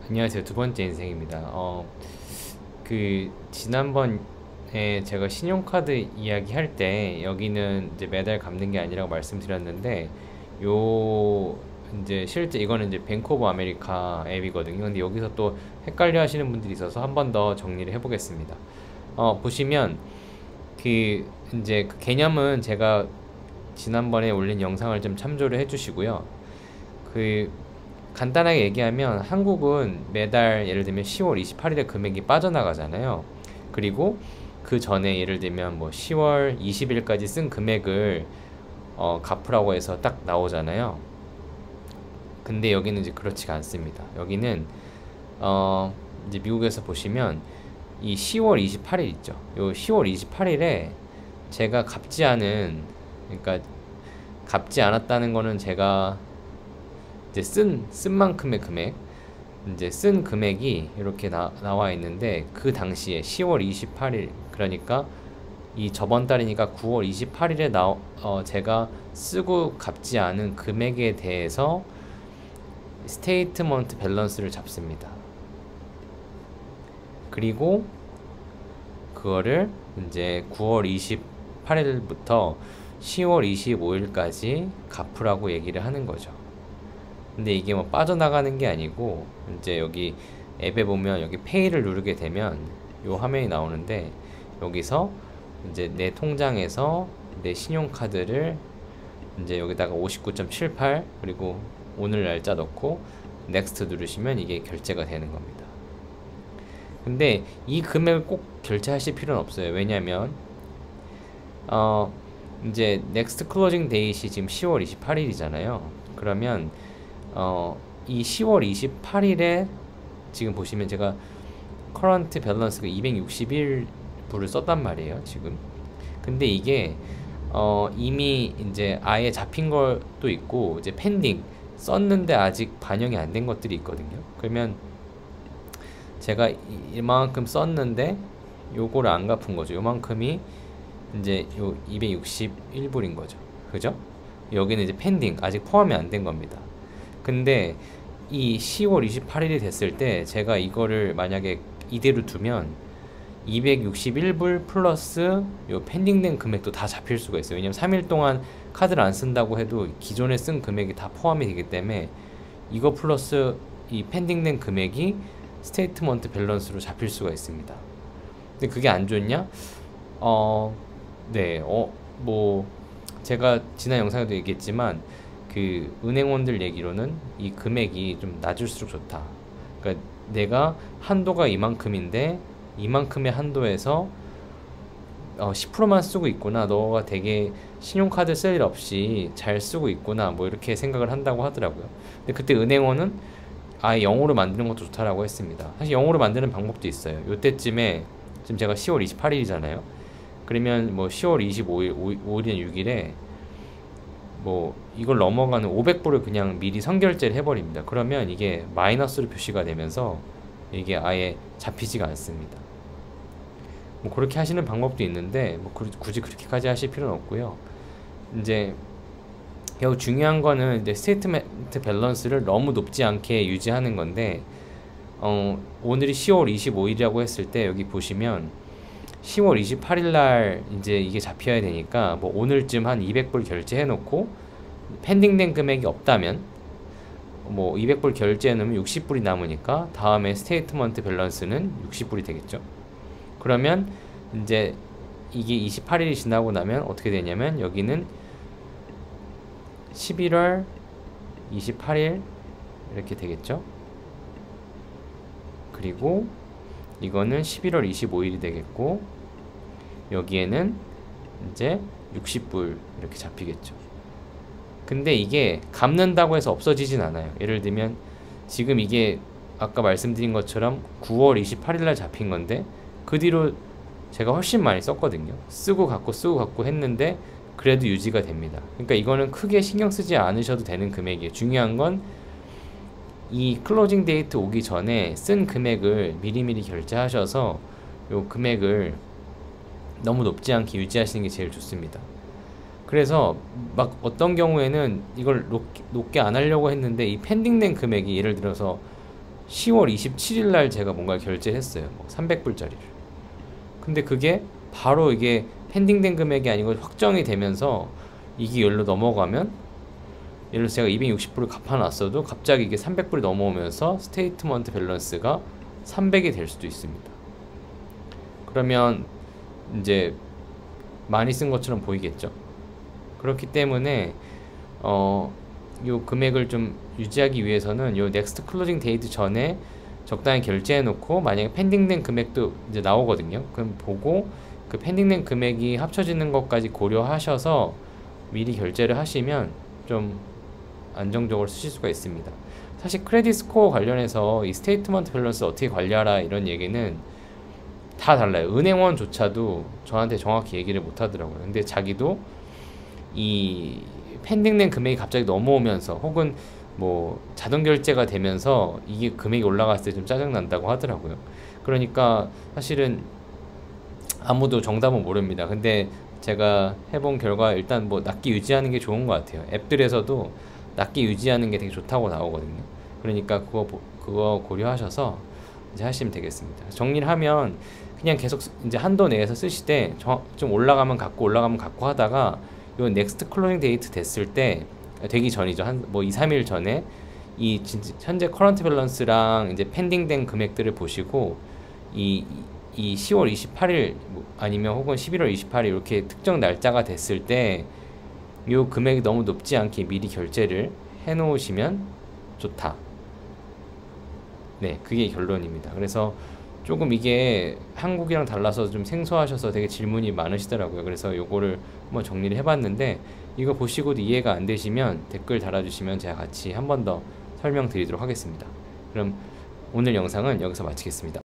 안녕하세요. 두 번째 인생입니다. 지난번에 제가 신용카드 이야기할 때 여기는 이제 매달 갚는 게 아니라고 말씀드렸는데, 요, 이제 실제 이거는 이제 뱅크 오브 아메리카 앱이거든요. 근데 여기서 또 헷갈려 하시는 분들이 있어서 한 번 더 정리를 해보겠습니다. 보시면 이제 그 개념은 제가 지난번에 올린 영상을 좀 참조를 해주시고요. 그 간단하게 얘기하면 한국은 매달 예를 들면 10월 28일에 금액이 빠져나가잖아요. 그리고 그 전에 예를 들면 뭐 10월 20일까지 쓴 금액을 갚으라고 해서 딱 나오잖아요. 근데 여기는 이제 그렇지가 않습니다. 여기는 이제 미국에서 보시면 이 10월 28일 있죠. 요 10월 28일에 제가 갚지 않은, 그러니까 갚지 않았다는 거는 제가 이제 쓴 만큼의 금액, 이제 쓴 금액이 이렇게 나와 있는데, 그 당시에 10월 28일, 그러니까 이 저번 달이니까 9월 28일에 제가 쓰고 갚지 않은 금액에 대해서 스테이트먼트 밸런스를 잡습니다. 그리고 그거를 이제 9월 28일부터 10월 25일까지 갚으라고 얘기를 하는 거죠. 근데 이게 뭐 빠져나가는 게 아니고, 이제 여기 앱에 보면 여기 페이를 누르게 되면 요 화면이 나오는데, 여기서 이제 내 통장에서 내 신용카드를 이제 여기다가 59.78 그리고 오늘 날짜 넣고 넥스트 누르시면 이게 결제가 되는 겁니다. 근데 이 금액을 꼭 결제하실 필요는 없어요. 왜냐면 이제 넥스트 클로징 데이시 지금 10월 28일이잖아요. 그러면 이 10월 28일에 지금 보시면 제가 커런트 밸런스가 261불을 썼단 말이에요, 지금. 근데 이게 이미 이제 아예 잡힌 것도 있고, 이제 펜딩 썼는데 아직 반영이 안 된 것들이 있거든요. 그러면 제가 이만큼 썼는데 요거를 안 갚은 거죠. 요만큼이 이제 요 261불인 거죠. 그죠? 여기는 이제 펜딩 아직 포함이 안 된 겁니다. 근데 이 10월 28일이 됐을 때 제가 이거를 만약에 이대로 두면 261불 플러스 요 펜딩된 금액도 다 잡힐 수가 있어요. 왜냐면 3일 동안 카드를 안 쓴다고 해도 기존에 쓴 금액이 다 포함이 되기 때문에 이거 플러스 이 펜딩된 금액이 스테이트먼트 밸런스로 잡힐 수가 있습니다. 근데 그게 안 좋냐? 네, 뭐 제가 지난 영상에도 얘기했지만 그 은행원들 얘기로는 이 금액이 좀 낮을수록 좋다. 그러니까 내가 한도가 이만큼인데 이만큼의 한도에서 10%만 쓰고 있구나. 너가 되게 신용카드 쓸 일 없이 잘 쓰고 있구나. 뭐 이렇게 생각을 한다고 하더라고요. 근데 그때 은행원은 아예 0으로 만드는 것도 좋다라고 했습니다. 사실 0으로 만드는 방법도 있어요. 요때쯤에 지금 제가 10월 28일이잖아요. 그러면 뭐 10월 25일, 5일이나 6일에 뭐 이걸 넘어가는 500불을 그냥 미리 선결제를 해버립니다. 그러면 이게 마이너스로 표시가 되면서 이게 아예 잡히지가 않습니다. 뭐 그렇게 하시는 방법도 있는데 뭐 굳이 그렇게까지 하실 필요는 없고요. 이제 여기 중요한 거는 이제 스테이트먼트 밸런스를 너무 높지 않게 유지하는 건데, 오늘이 10월 25일이라고 했을 때 여기 보시면 10월 28일 날 이제 이게 잡혀야 되니까 뭐 오늘쯤 한 200불 결제해 놓고 펜딩된 금액이 없다면 뭐 200불 결제해 놓으면 60불이 남으니까 다음에 스테이트먼트 밸런스는 60불이 되겠죠. 그러면 이제 이게 28일이 지나고 나면 어떻게 되냐면 여기는 11월 28일 이렇게 되겠죠. 그리고 이거는 11월 25일이 되겠고, 여기에는 이제 60불 이렇게 잡히겠죠. 근데 이게 갚는다고 해서 없어지진 않아요. 예를 들면 지금 이게 아까 말씀드린 것처럼 9월 28일 날 잡힌 건데 그 뒤로 제가 훨씬 많이 썼거든요. 쓰고 갚고 했는데 그래도 유지가 됩니다. 그러니까 이거는 크게 신경 쓰지 않으셔도 되는 금액이에요. 중요한 건 이 클로징 데이트 오기 전에 쓴 금액을 미리미리 결제하셔서 요 금액을 너무 높지 않게 유지하시는 게 제일 좋습니다. 그래서 막 어떤 경우에는 이걸 높게 안 하려고 했는데 이 펜딩된 금액이 예를 들어서 10월 27일 날 제가 뭔가 결제했어요. 뭐 300불짜리를. 근데 그게 바로 이게 펜딩된 금액이 아니고 확정이 되면서 이게 열로 넘어가면, 예를 들어서 제가 260불을 갚아놨어도 갑자기 이게 300불이 넘어오면서 스테이트먼트 밸런스가 300이 될 수도 있습니다. 그러면 이제 많이 쓴 것처럼 보이겠죠. 그렇기 때문에 요 금액을 좀 유지하기 위해서는 요 넥스트 클로징 데이트 전에 적당히 결제해 놓고, 만약에 펜딩된 금액도 이제 나오거든요. 그럼 보고 그 펜딩된 금액이 합쳐지는 것까지 고려하셔서 미리 결제를 하시면 좀 안정적으로 쓰실 수가 있습니다. 사실 크레딧 스코어 관련해서 이 스테이트먼트 밸런스 어떻게 관리하라 이런 얘기는 다 달라요. 은행원조차도 저한테 정확히 얘기를 못 하더라고요. 근데 자기도 이 펜딩된 금액이 갑자기 넘어오면서, 혹은 뭐 자동 결제가 되면서 이게 금액이 올라갔을 때 좀 짜증 난다고 하더라고요. 그러니까 사실은 아무도 정답은 모릅니다. 근데 제가 해본 결과 일단 뭐 낮게 유지하는 게 좋은 것 같아요. 앱들에서도 낮게 유지하는 게 되게 좋다고 나오거든요. 그러니까 그거 고려하셔서 이제 하시면 되겠습니다. 정리를 하면 그냥 계속 이제 한도 내에서 쓰시되 좀 올라가면 갖고 올라가면 갖고 하다가 요 넥스트 클로징 데이트 됐을 때, 되기 전이죠. 한 뭐 2, 3일 전에 이 현재 커런트 밸런스랑 이제 펜딩된 금액들을 보시고 이 10월 28일 아니면 혹은 11월 28일 이렇게 특정 날짜가 됐을 때 요 금액이 너무 높지 않게 미리 결제를 해 놓으시면 좋다. 네, 그게 결론입니다. 그래서 조금 이게 한국이랑 달라서 좀 생소하셔서 되게 질문이 많으시더라고요. 그래서 요거를 한번 정리를 해봤는데, 이거 보시고도 이해가 안 되시면 댓글 달아주시면 제가 같이 한 번 더 설명드리도록 하겠습니다. 그럼 오늘 영상은 여기서 마치겠습니다.